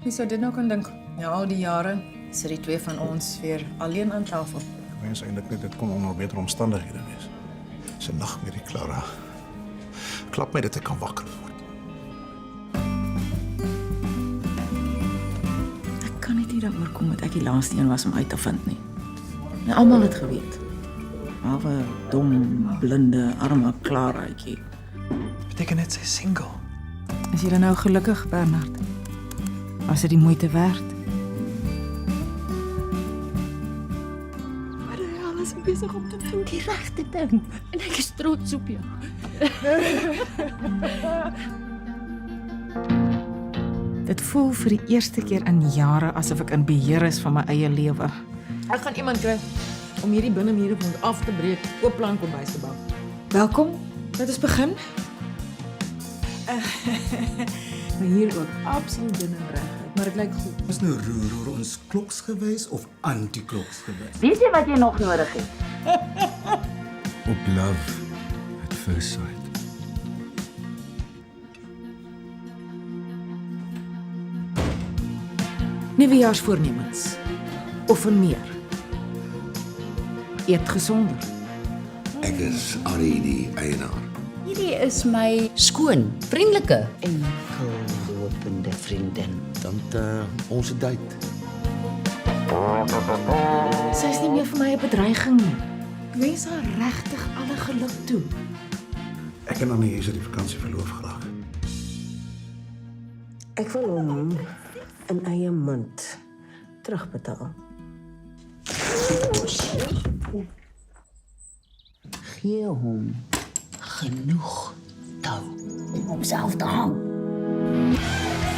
Wie sou dit nou kan dink? Ja, al die jare sit die twee van ons weer alleen aan tafel. Ik wens eindelijk net, dit kon onder betere omstandigheden wees. Ze nachtmerrie, Clara. Klap mij dat ik kan wakker worden. Ek kan net nie daaroor kom dat ek die laaste een was om uit te vind nie. En almal het geweet. Behalwe dom, blinde, arme Klaraatjie. Beteken dit sy is single? Is jy dan nou gelukkig, Bernard? Was dit die moeite werd? Wat die hel is ek besig om te doen? Die regte ding. En ek is trots op jou. Dit voel vir die eerste keer in jare asof ek in beheer is van my eie lewe. Ek gaan iemand kry om hierdie binnemure van ons af te breek, oop plan kombuis te bou. Welkom, laat ons begin. Maar hier ook absoluut dun en reg, maar dit lyk goed. Is nou roer ons kloks geweest of anti-kloks geweest? Weet jy wat jy nog nodig het? Op love at first sight. Nuwejaarsvoornemens. Oefen meer. Eet gesonder. Ek is Arie die eienaar. Hierdie is my skoon, vriendelike en gelopende vriendin. Dan ons date. Sy is nie meer vir my 'n bedreiging nie. Ek wens haar regtig alle geluk toe. Ik en Annie is die vakantieverlof geraakt. Ek wil hom in eie munt terugbetaal. Gee hom genoeg tou om homself te hang.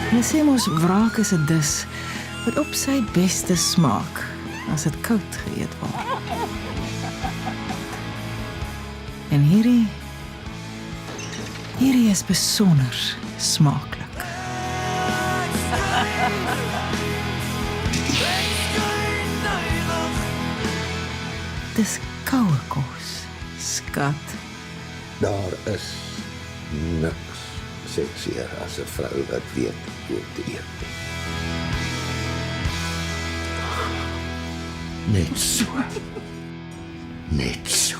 Hulle sê mos wraak is 'n dis wat op sy beste smaak as dit koud geëet word. En hierdie is besonder smaaklik. Dis koue kos, skat. Daar is niks seksier as 'n vrou wat weet hoe om te eet. Net so. Net so.